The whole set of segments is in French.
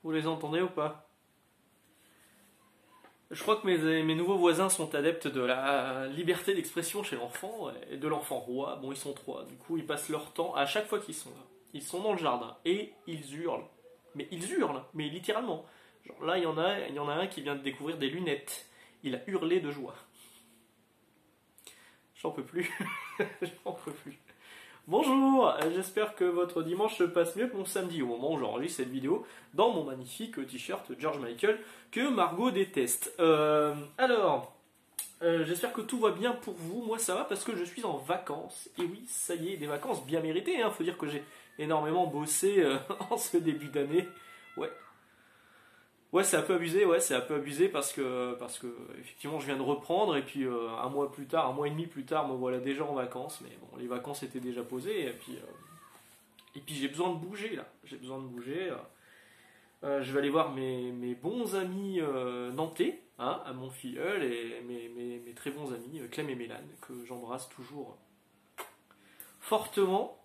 Vous les entendez ou pas? Je crois que mes nouveaux voisins sont adeptes de la liberté d'expression chez l'enfant et de l'enfant roi. Bon, ils sont trois, du coup, ils passent leur temps, à chaque fois qu'ils sont là, ils sont dans le jardin et ils hurlent. Mais ils hurlent, mais littéralement. Genre là, il y en a un qui vient de découvrir des lunettes. Il a hurlé de joie. J'en peux plus. J'en peux plus. Bonjour, j'espère que votre dimanche se passe mieux que mon samedi au moment où j'enregistre cette vidéo dans mon magnifique t-shirt George Michael que Margot déteste. J'espère que tout va bien pour vous. Moi ça va parce que je suis en vacances. Et oui, ça y est, des vacances bien méritées. Faut dire que j'ai énormément bossé en ce début d'année. Ouais, ouais, c'est un peu abusé, parce que effectivement je viens de reprendre et puis un mois plus tard, un mois et demi plus tard, me voilà déjà en vacances. Mais bon, les vacances étaient déjà posées et puis j'ai besoin de bouger là. J'ai besoin de bouger. Je vais aller voir mes bons amis nantais, à Montfilleul et mes très bons amis Clem et Mélane que j'embrasse toujours fortement,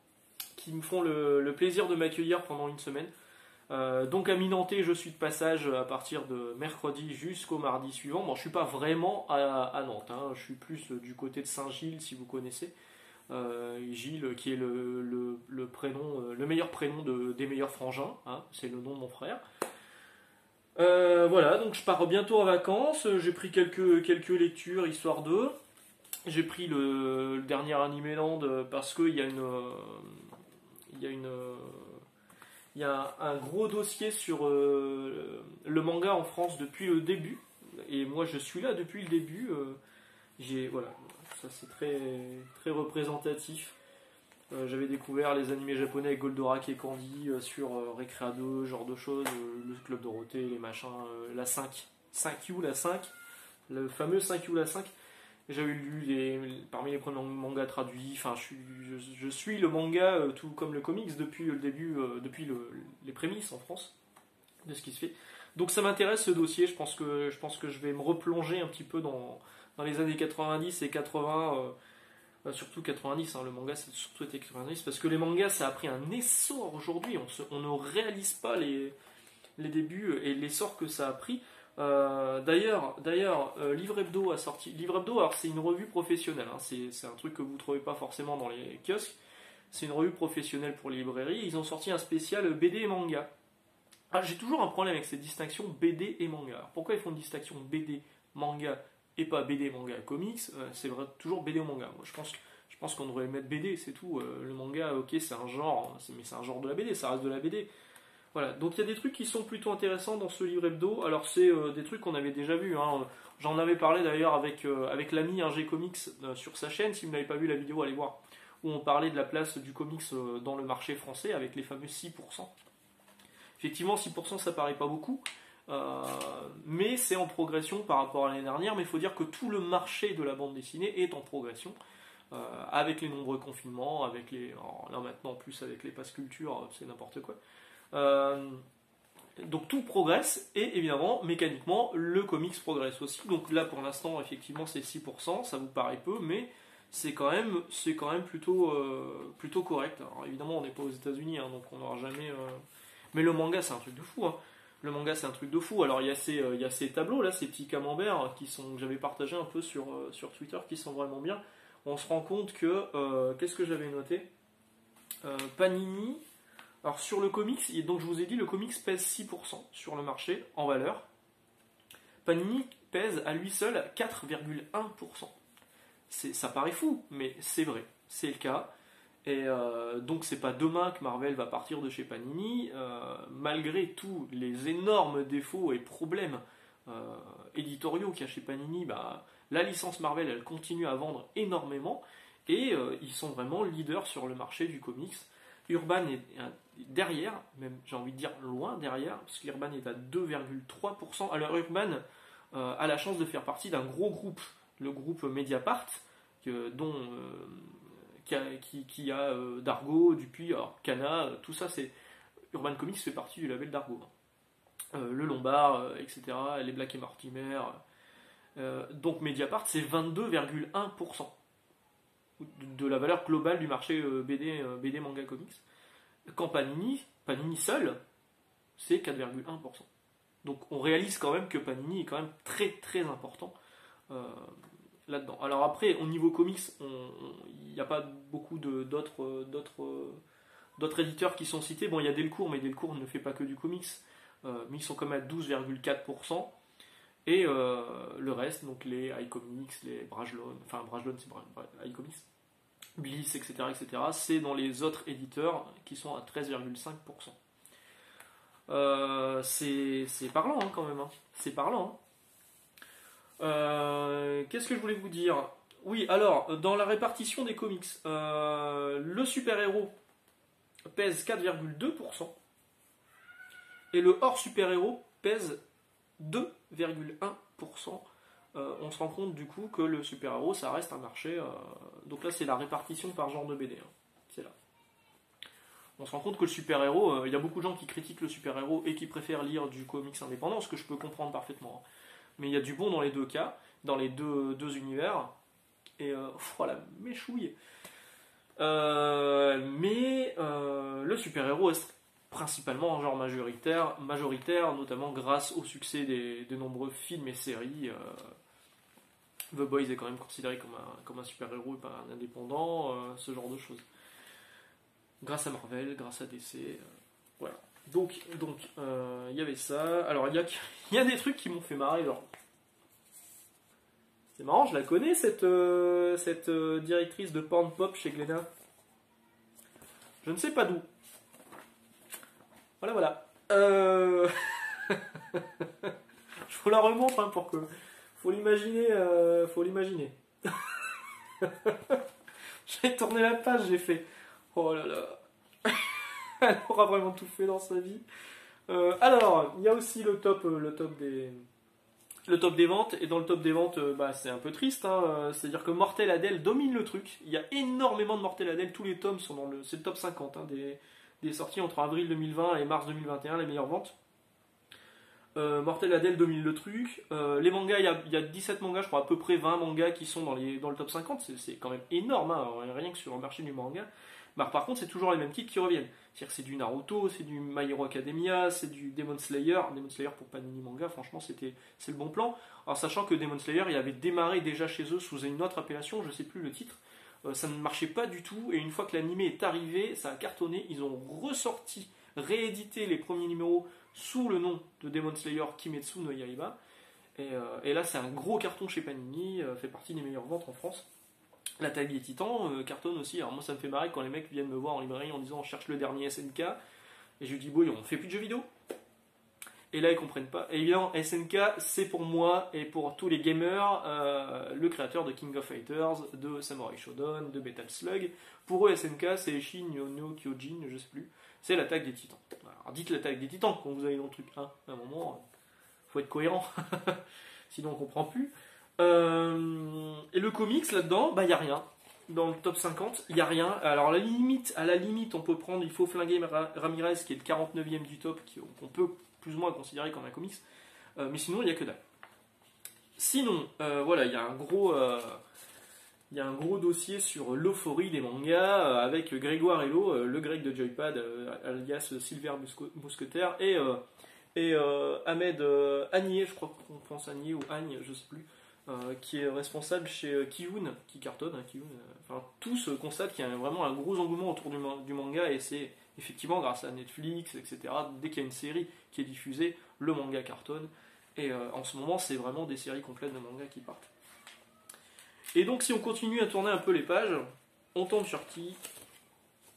qui me font le plaisir de m'accueillir pendant une semaine. Donc à Minanté, je suis de passage à partir de mercredi jusqu'au mardi suivant. Bon, je suis pas vraiment à Nantes, je suis plus du côté de Saint-Gilles, si vous connaissez. Gilles, qui est le prénom, le meilleur prénom des meilleurs frangins, c'est le nom de mon frère. Voilà, donc je pars bientôt en vacances. J'ai pris quelques lectures histoire d'eux. J'ai pris le dernier Animeland parce qu'il y a il y a une il y a un gros dossier sur le manga en France depuis le début. Et moi, je suis là depuis le début. Voilà, ça c'est très, très représentatif. J'avais découvert les animés japonais avec Goldorak et Candy sur Recrea 2, genre de choses, le Club Dorothée, les machins, la 5U, la 5, le fameux 5U, la 5. J'avais lu parmi les premiers mangas traduits. Enfin, je suis le manga tout comme le comics depuis le début, depuis les prémices en France de ce qui se fait. Donc ça m'intéresse ce dossier. Je pense que je vais me replonger un petit peu dans les années 90 et 80, surtout 90. Le manga, c'est surtout été 90 parce que les mangas, ça a pris un essor aujourd'hui. On ne réalise pas les débuts et l'essor que ça a pris. D'ailleurs, Livre Hebdo a sorti. Livre Hebdo, alors c'est une revue professionnelle, c'est un truc que vous ne trouvez pas forcément dans les kiosques. C'est une revue professionnelle pour les librairies. Ils ont sorti un spécial BD et manga. J'ai toujours un problème avec cette distinction BD et manga. Alors, pourquoi ils font une distinction BD, manga et pas BD, manga, comics? C'est vrai, toujours BD ou manga. Moi, je pense qu'on devrait mettre BD, c'est tout. Le manga, ok, c'est un genre, mais c'est un genre de la BD, ça reste de la BD. Voilà, donc il y a des trucs qui sont plutôt intéressants dans ce livre hebdo. Alors c'est des trucs qu'on avait déjà vus. J'en avais parlé d'ailleurs avec l'ami G Comics sur sa chaîne. Si vous n'avez pas vu la vidéo, allez voir. Où on parlait de la place du comics dans le marché français avec les fameux 6%. Effectivement, 6% ça paraît pas beaucoup. Mais c'est en progression par rapport à l'année dernière. Mais il faut dire que tout le marché de la bande dessinée est en progression. Avec les nombreux confinements, là maintenant en plus avec les passes culture, c'est n'importe quoi. Donc tout progresse et évidemment mécaniquement le comics progresse aussi. Donc là pour l'instant effectivement c'est 6%, ça vous paraît peu mais c'est quand même plutôt correct. Alors évidemment on n'est pas aux États-Unis donc on n'aura jamais. Mais le manga c'est un truc de fou. Le manga c'est un truc de fou. Alors il y a ces tableaux là, ces petits camemberts que j'avais partagé un peu sur Twitter qui sont vraiment bien. On se rend compte que qu'est-ce que j'avais noté Panini. Alors sur le comics, donc je vous ai dit, le comics pèse 6% sur le marché en valeur. Panini pèse à lui seul 4,1%. Ça paraît fou, mais c'est vrai, c'est le cas. Et donc c'est pas demain que Marvel va partir de chez Panini, malgré tous les énormes défauts et problèmes éditoriaux qu'il y a chez Panini. La licence Marvel, elle continue à vendre énormément, et ils sont vraiment leaders sur le marché du comics. Urban est derrière, même j'ai envie de dire loin derrière, parce qu'Urban est à 2,3%. Alors Urban a la chance de faire partie d'un gros groupe, le groupe Mediapart, qui a Dargo, Dupuis, alors Kana, tout ça, c'est Urban Comics fait partie du label Dargo. Le Lombard, etc., les Black et Mortimer. Donc Mediapart, c'est 22,1% de la valeur globale du marché BD manga comics. Quand Panini seul, c'est 4,1%. Donc on réalise quand même que Panini est quand même très très important là-dedans. Alors après, au niveau comics, il n'y a pas beaucoup d'autres éditeurs qui sont cités. Bon, il y a Delcourt, mais Delcourt ne fait pas que du comics, mais ils sont quand même à 12,4%. Et le reste, donc les iComics, les Brajlon, enfin Brajlon c'est iComics, Bliss, etc., c'est dans les autres éditeurs qui sont à 13,5%. C'est parlant hein, quand même, hein. C'est parlant. Hein. Qu'est-ce que je voulais vous dire? Oui, alors, dans la répartition des comics, le super-héros pèse 4,2% et le hors super-héros pèse 2,1%. On se rend compte du coup que le super-héros ça reste un marché. Donc là c'est la répartition par genre de BD. Hein. C'est là. On se rend compte que le super-héros, il y a beaucoup de gens qui critiquent le super-héros et qui préfèrent lire du comics indépendant, ce que je peux comprendre parfaitement. Hein. Mais il y a du bon dans les deux cas, dans les deux univers. Et voilà, méchouille. Mais le super-héros est principalement un genre majoritaire, notamment grâce au succès des nombreux films et séries. The Boys est quand même considéré comme un super-héros et pas un indépendant, ce genre de choses. Grâce à Marvel, grâce à DC, voilà. Donc, y avait ça. Alors, il y a des trucs qui m'ont fait marrer, genre. C'est marrant, je la connais, cette directrice de Pornpop chez Glénat. Je ne sais pas d'où. Voilà. Je vous la remontre hein, pour que. Faut l'imaginer. J'ai tourné la page, j'ai fait. Oh là là. Elle aura vraiment tout fait dans sa vie. Alors, il y a aussi le top des ventes. Et dans le top des ventes, c'est un peu triste. Hein, c'est-à-dire que Mortel Adèle domine le truc. Il y a énormément de Mortel Adèle. Tous les tomes sont c'est le top 50 hein, des sorties entre avril 2020 et mars 2021, les meilleures ventes. Mortel Adèle domine le truc. Les mangas, il y a 17 mangas, je crois à peu près 20 mangas qui sont dans le top 50. C'est quand même énorme, hein, rien que sur le marché du manga. Par contre, c'est toujours les mêmes titres qui reviennent. C'est-à-dire que c'est du Naruto, c'est du My Hero Academia, c'est du Demon Slayer. Demon Slayer pour Panini Manga, franchement, c'est le bon plan. Alors, sachant que Demon Slayer, il avait démarré déjà chez eux sous une autre appellation, je sais plus le titre. Ça ne marchait pas du tout, et une fois que l'animé est arrivé, ça a cartonné. Ils ont réédité les premiers numéros sous le nom de Demon Slayer Kimetsu no Yaiba. Et là, c'est un gros carton chez Panini, fait partie des meilleures ventes en France. L'attaque des Titans cartonne aussi. Alors moi ça me fait marrer quand les mecs viennent me voir en librairie en disant on cherche le dernier SNK et je lui dis bon on fait plus de jeux vidéo et là ils comprennent pas. Et évidemment SNK c'est pour moi et pour tous les gamers le créateur de King of Fighters, de Samurai Shodown, de Metal Slug. Pour eux SNK c'est Shin no Kyojin, je sais plus, c'est l'attaque des Titans. Alors dites l'attaque des Titans quand vous avez dans le truc hein. À un moment faut être cohérent sinon on comprend plus. Et le comics là-dedans, il n'y a rien. Dans le top 50, il n'y a rien. Alors à la limite, on peut prendre Il faut flinguer Ramirez, qui est le 49e du top, qu'on peut plus ou moins considérer comme un comics. Mais sinon, il n'y a que dalle. Sinon, voilà, il y a un gros dossier sur l'euphorie des mangas avec Grégoire Hello, le grec de Joypad, alias Silver Mousquetaire, et Ahmed Agnier, je crois qu'on pense Agnier ou Agne, je sais plus. Qui est responsable chez Kiyun, qui cartonne, hein, Kiyun, tous constatent qu'il y a vraiment un gros engouement autour du manga et c'est effectivement grâce à Netflix, etc. Dès qu'il y a une série qui est diffusée, le manga cartonne et en ce moment c'est vraiment des séries complètes de manga qui partent. Et donc si on continue à tourner un peu les pages, on tombe sur qui?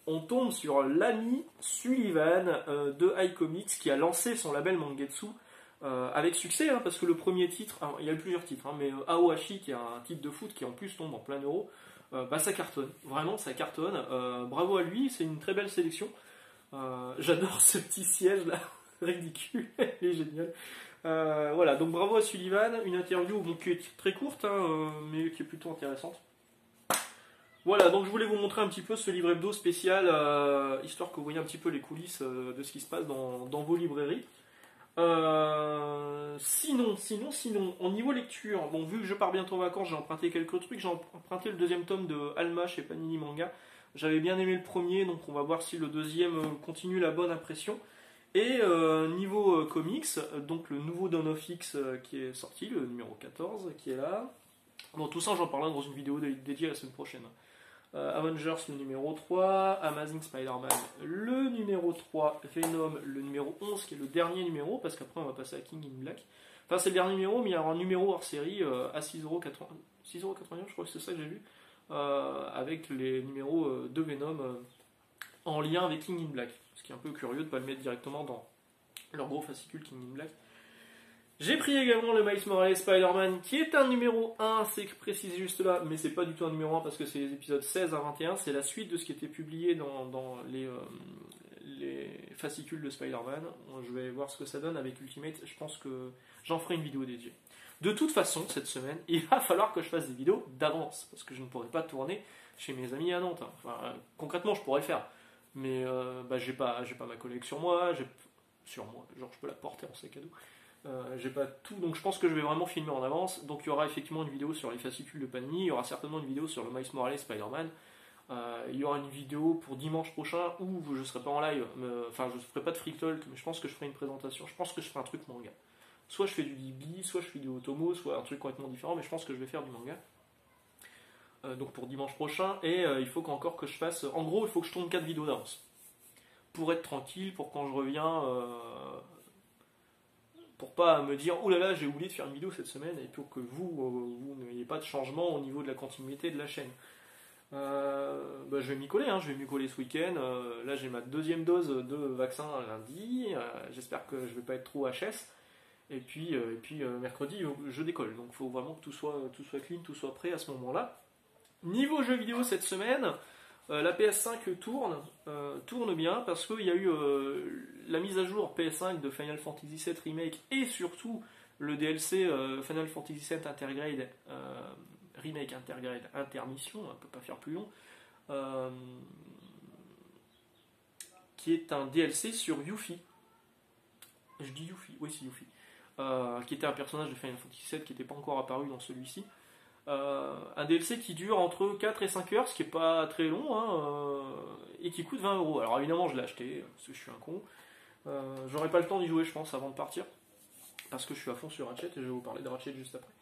On tombe sur l'ami Sullivan de iComics qui a lancé son label Mangetsu. Avec succès, hein, parce que le premier titre, alors, il y a eu plusieurs titres, hein, mais Aohashi, qui est un titre de foot qui en plus tombe en plein euro, ça cartonne, vraiment ça cartonne. Bravo à lui, c'est une très belle sélection. J'adore ce petit siège là, ridicule, il est génial. Voilà, donc bravo à Sullivan, une interview qui est très courte, hein, mais qui est plutôt intéressante. Voilà, donc je voulais vous montrer un petit peu ce livre hebdo spécial, histoire que vous voyez un petit peu les coulisses de ce qui se passe dans vos librairies. Sinon, au niveau lecture, bon, vu que je pars bientôt en vacances, j'ai emprunté quelques trucs. J'ai emprunté le deuxième tome de Alma chez Panini Manga. J'avais bien aimé le premier, donc on va voir si le deuxième continue la bonne impression. Et niveau comics, donc le nouveau Dawn of X qui est sorti, le numéro 14 qui est là. Bon, tout ça j'en parlerai dans une vidéo dédiée la semaine prochaine. Avengers le numéro 3, Amazing Spider-Man le numéro 3, Venom le numéro 11 qui est le dernier numéro, parce qu'après on va passer à King in Black. Enfin c'est le dernier numéro, mais il y a un numéro hors série à 6,80€, je crois que c'est ça que j'ai vu, avec les numéros de Venom en lien avec King in Black. Ce qui est un peu curieux de ne pas le mettre directement dans leur gros fascicule King in Black. J'ai pris également le Miles Morales Spider-Man qui est un numéro 1, c'est précisé juste là, mais c'est pas du tout un numéro 1 parce que c'est les épisodes 16 à 21, c'est la suite de ce qui était publié dans les fascicules de Spider-Man. Je vais voir ce que ça donne avec Ultimate, je pense que j'en ferai une vidéo dédiée. De toute façon, cette semaine, il va falloir que je fasse des vidéos d'avance, parce que je ne pourrai pas tourner chez mes amis à Nantes. Enfin, concrètement, je pourrais le faire, mais j'ai pas ma collègue sur moi, genre je peux la porter en sac à dos. J'ai pas tout, donc je pense que je vais vraiment filmer en avance. Donc il y aura effectivement une vidéo sur les fascicules de Panini, il y aura certainement une vidéo sur le Miles Morales Spider-Man. Il y aura une vidéo pour dimanche prochain où je serai pas en live, enfin je ferai pas de free talk, mais je pense que je ferai une présentation. Je pense que je ferai un truc manga. Soit je fais du Ghibli, soit je fais du Otomo, soit un truc complètement différent, mais je pense que je vais faire du manga. Donc pour dimanche prochain, et il faut encore que je fasse. En gros, il faut que je tourne 4 vidéos d'avance. Pour être tranquille, pour quand je reviens. Pour pas me dire oh là là j'ai oublié de faire une vidéo cette semaine et pour que vous n'ayez pas de changement au niveau de la continuité de la chaîne. Je vais m'y coller, je vais m'y coller ce week-end. Là j'ai ma 2e dose de vaccin lundi. J'espère que je vais pas être trop HS. Et puis mercredi je décolle. Donc il faut vraiment que tout soit clean, tout soit prêt à ce moment-là. Niveau jeux vidéo cette semaine, la PS5 tourne bien parce qu'il y a eu la mise à jour PS5 de Final Fantasy VII Remake et surtout le DLC Final Fantasy VII Intergrade, Remake Intergrade Intermission, on ne peut pas faire plus long, qui est un DLC sur Yuffie. Je dis Yuffie, oui c'est Yuffie, qui était un personnage de Final Fantasy VII qui n'était pas encore apparu dans celui-ci. Un DLC qui dure entre 4 et 5 heures, ce qui est pas très long, et qui coûte 20€. Alors évidemment je l'ai acheté, parce que je suis un con. J'aurai pas le temps d'y jouer je pense avant de partir, parce que je suis à fond sur Ratchet, et je vais vous parler de Ratchet juste après.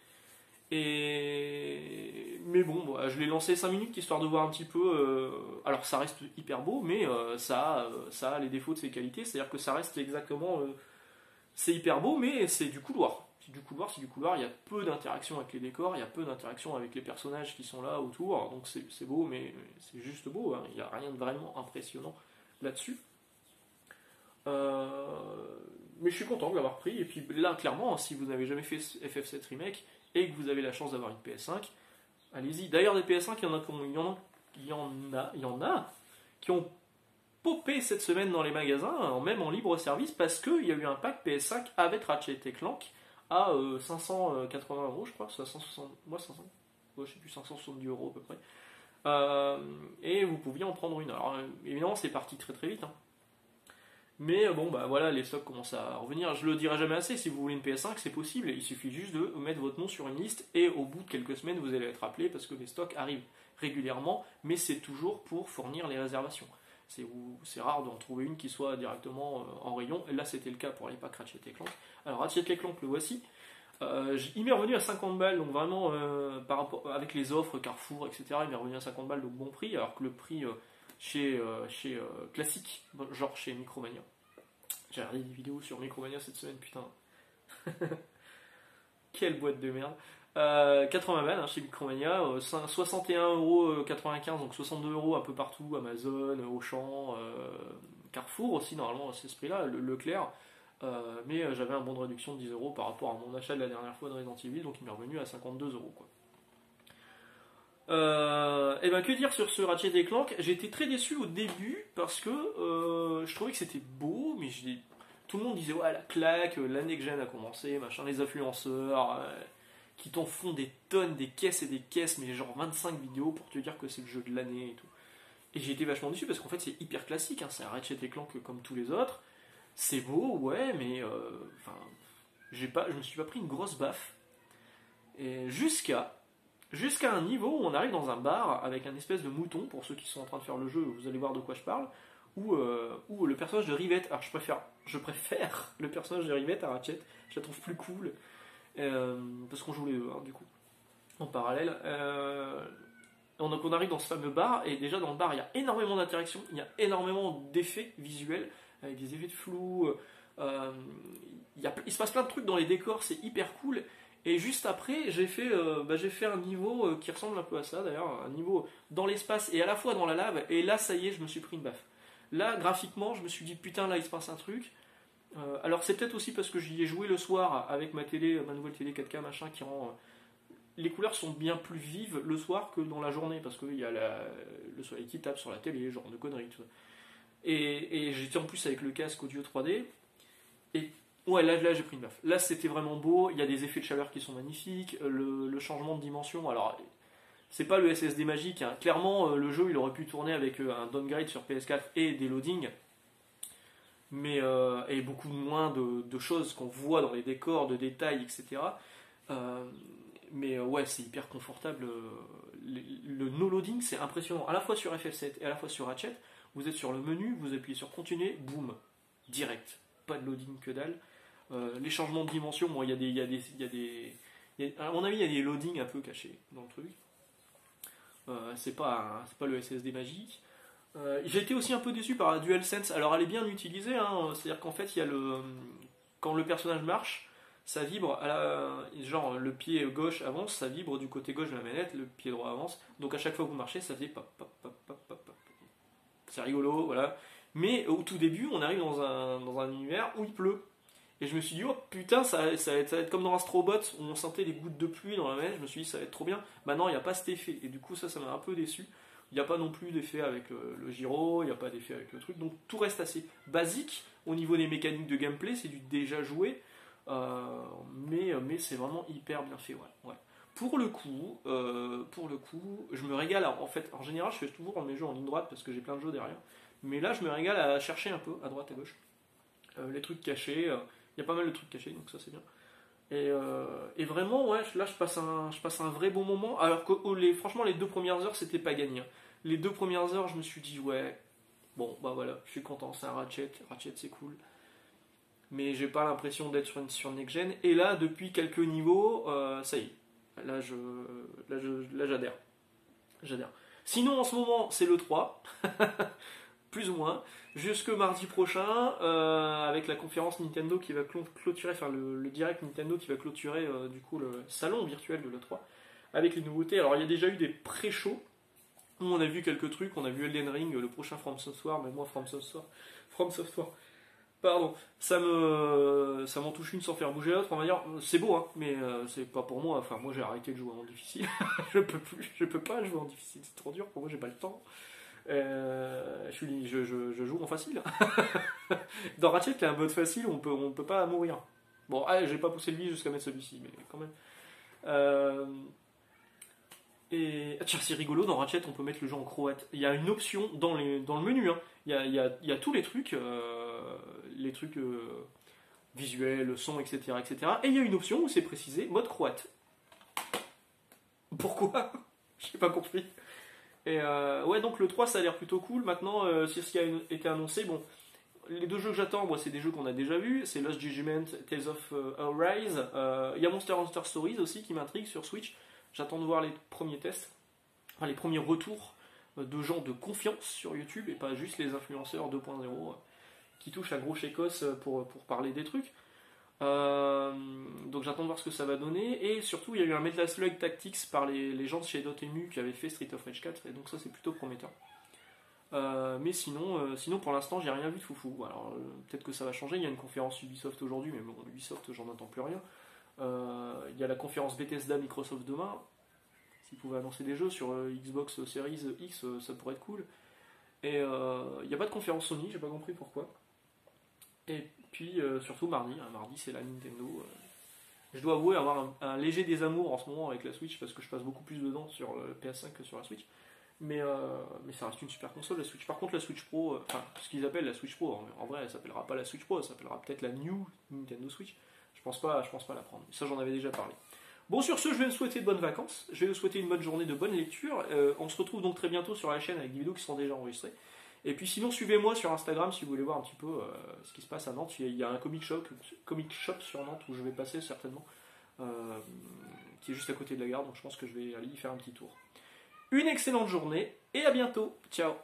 Mais bon, je l'ai lancé 5 minutes histoire de voir un petit peu. Alors ça reste hyper beau, mais ça a les défauts de ses qualités, c'est-à-dire que ça reste exactement... c'est hyper beau, mais c'est du couloir. C'est du couloir, il y a peu d'interaction avec les décors, il y a peu d'interaction avec les personnages qui sont là autour, donc c'est beau, mais c'est juste beau, il n'y a rien de vraiment impressionnant là-dessus. Mais je suis content de l'avoir pris, et puis là, clairement, si vous n'avez jamais fait FF7 Remake, et que vous avez la chance d'avoir une PS5, allez-y. D'ailleurs, des PS5, il y en a qui ont popé cette semaine dans les magasins, même en libre service, parce qu'il y a eu un pack PS5 avec Ratchet & Clank, à 580€, je crois, 560, moi 500, je sais plus, 570€ à peu près. Et vous pouviez en prendre une. Alors évidemment c'est parti très très vite. Mais bon voilà, les stocks commencent à revenir. Je le dirai jamais assez, si vous voulez une PS5 c'est possible, il suffit juste de mettre votre nom sur une liste et au bout de quelques semaines vous allez être appelé parce que les stocks arrivent régulièrement, mais c'est toujours pour fournir les réservations. C'est rare d'en trouver une qui soit directement en rayon, et là c'était le cas pour les packs Ratchet & Clank. Alors Ratchet & Clank le voici, il m'est revenu à 50 balles, donc vraiment par rapport, avec les offres Carrefour etc, il m'est revenu à 50 balles, donc bon prix, alors que le prix chez classique, genre chez Micromania, j'ai regardé des vidéos sur Micromania cette semaine, putain quelle boîte de merde. 80 balles chez Micromania, 61,95€, donc 62€ un peu partout, Amazon, Auchan, Carrefour aussi, normalement, c'est ce prix-là, Leclerc, mais j'avais un bon de réduction de 10€ par rapport à mon achat de la dernière fois de Resident Evil, donc il m'est revenu à 52€, quoi. Et ben que dire sur ce Ratchet & Clank, j'ai été très déçu au début, parce que je trouvais que c'était beau, mais tout le monde disait ouais la claque, l'année que a commencé, machin, les influenceurs... qui t'en font des tonnes, des caisses et des caisses, mais genre 25 vidéos pour te dire que c'est le jeu de l'année et tout. Et j'ai été vachement déçu parce qu'en fait c'est hyper classique, c'est un Ratchet & Clank comme tous les autres. C'est beau, ouais, mais je me suis pas pris une grosse baffe. Et jusqu'à un niveau où on arrive dans un bar avec un espèce de mouton, pour ceux qui sont en train de faire le jeu, vous allez voir de quoi je parle, ou le personnage de Rivette. Alors je préfère le personnage de Rivette à Ratchet, je la trouve plus cool, parce qu'on joue les deux, hein, du coup, en parallèle. Donc on arrive dans ce fameux bar, et déjà dans le bar il y a énormément d'interactions, il y a énormément d'effets visuels, avec des effets de flou, il se passe plein de trucs dans les décors, c'est hyper cool. Et juste après, j'ai fait un niveau qui ressemble un peu à ça d'ailleurs, un niveau dans l'espace et à la fois dans la lave, et là ça y est, je me suis pris une baffe. Là, graphiquement, je me suis dit putain, là il se passe un truc. Alors c'est peut-être aussi parce que j'y ai joué le soir avec ma télé, ma nouvelle télé 4K machin qui rend les couleurs sont bien plus vives le soir que dans la journée parce qu'il y a le soleil qui tape sur la télé, genre de conneries. Tout ça. Et j'étais en plus avec le casque audio 3D. Et ouais, là j'ai pris une baffe. Là c'était vraiment beau, il y a des effets de chaleur qui sont magnifiques, le changement de dimension. Alors, c'est pas le SSD magique, hein. Clairement le jeu il aurait pu tourner avec un downgrade sur PS4 et des loadings. Mais et beaucoup moins de choses qu'on voit dans les décors, de détails, etc. Mais ouais, c'est hyper confortable. Le no-loading, c'est impressionnant. À la fois sur FF7 et à la fois sur Ratchet, vous êtes sur le menu, vous appuyez sur continuer, boum, direct. Pas de loading que dalle. Les changements de dimension, bon, à mon avis, il y a des loadings un peu cachés dans le truc. C'est pas le SSD magique. J'ai été aussi un peu déçu par la DualSense. Alors elle est bien utilisée, hein. C'est-à-dire qu'en fait, quand le personnage marche, ça vibre, genre le pied gauche avance, ça vibre du côté gauche de la manette, le pied droit avance. Donc à chaque fois que vous marchez, ça fait pop, pop, pop, pop, pop, pop. C'est rigolo, voilà. Mais au tout début, on arrive dans un univers où il pleut. Et je me suis dit, oh putain, ça va être comme dans Astrobot, où on sentait les gouttes de pluie dans la manette. Je me suis dit, ça va être trop bien. Maintenant, il n'y a pas cet effet. Et du coup, ça m'a un peu déçu. Il n'y a pas non plus d'effet avec le gyro, il n'y a pas d'effet avec le truc. Donc tout reste assez basique. Au niveau des mécaniques de gameplay, c'est du déjà joué. Mais c'est vraiment hyper bien fait, ouais. Pour le coup, je me régale. En fait, en général, je fais toujours mes jeux en ligne droite parce que j'ai plein de jeux derrière. Mais là, je me régale à chercher un peu, à droite, à gauche. Les trucs cachés, il y a pas mal de trucs cachés, donc ça c'est bien. Et vraiment, ouais, là je passe un vrai bon moment. Alors que franchement, les 2 premières heures, c'était pas gagné, hein. Les 2 premières heures, je me suis dit, ouais, bon, bah voilà, je suis content, c'est un Ratchet c'est cool. Mais j'ai pas l'impression d'être sur Next Gen. Et là, depuis quelques niveaux, ça y est. Là, j'adhère. J'adhère. Sinon, en ce moment, c'est le 3. Plus ou moins. Jusque mardi prochain, avec la conférence Nintendo qui va clôturer, enfin le direct Nintendo qui va clôturer du coup le salon virtuel de l'E3 avec les nouveautés. Alors il y a déjà eu des pré-shows où on a vu quelques trucs, on a vu Elden Ring, le prochain From Software, mais moi From Software, pardon, ça m'en touche une sans faire bouger l'autre. On va dire, c'est beau, hein, mais c'est pas pour moi. Enfin, moi j'ai arrêté de jouer en difficile. je peux pas jouer en difficile, c'est trop dur pour moi, j'ai pas le temps. Je joue en facile. Dans Ratchet, il y a un mode facile où on peut pas mourir. Bon, j'ai pas poussé le vie jusqu'à mettre celui-ci, mais quand même. Tiens, c'est rigolo, dans Ratchet, on peut mettre le jeu en croate. Il y a une option dans le menu, hein. Il y a tous les trucs, visuels, son, etc., etc. Et il y a une option où c'est précisé mode croate. Pourquoi? J'ai pas compris. Et ouais, donc le 3 ça a l'air plutôt cool. Maintenant, c'est ce qui a été annoncé. Bon, les 2 jeux que j'attends, moi, c'est des jeux qu'on a déjà vus. C'est Lost Judgment, Tales of Arise. Il y a Monster Hunter Stories aussi qui m'intrigue sur Switch. J'attends de voir les premiers tests, enfin, les premiers retours de gens de confiance sur YouTube et pas juste les influenceurs 2.0 qui touchent à gros chécos pour parler des trucs. Donc j'attends de voir ce que ça va donner. Et surtout, il y a eu un Metal Slug Tactics par les gens de chez Dotemu qui avaient fait Street of Rage 4, et donc ça c'est plutôt prometteur. Mais sinon pour l'instant j'ai rien vu de foufou. Alors peut-être que ça va changer, il y a une conférence Ubisoft aujourd'hui, mais bon, Ubisoft j'en attends plus rien. Il y a la conférence Bethesda Microsoft demain. S'ils pouvaient annoncer des jeux sur Xbox Series X, ça pourrait être cool. Et il n'y a pas de conférence Sony, j'ai pas compris pourquoi. Et puis surtout mardi c'est la Nintendo. Je dois avouer avoir un léger désamour en ce moment avec la Switch parce que je passe beaucoup plus dedans sur le PS5 que sur la Switch. Mais ça reste une super console la Switch. Par contre la Switch Pro, ce qu'ils appellent la Switch Pro, en vrai elle s'appellera pas la Switch Pro, elle s'appellera peut-être la New Nintendo Switch. Je pense pas la prendre. Ça j'en avais déjà parlé. Bon, sur ce, je vais vous souhaiter de bonnes vacances, je vais vous souhaiter une bonne journée, de bonne lecture. On se retrouve donc très bientôt sur la chaîne avec des vidéos qui seront déjà enregistrées. Et puis sinon, suivez-moi sur Instagram si vous voulez voir un petit peu ce qui se passe à Nantes. Il y a un comic shop sur Nantes où je vais passer certainement, qui est juste à côté de la gare, donc je pense que je vais aller y faire un petit tour. Une excellente journée et à bientôt. Ciao.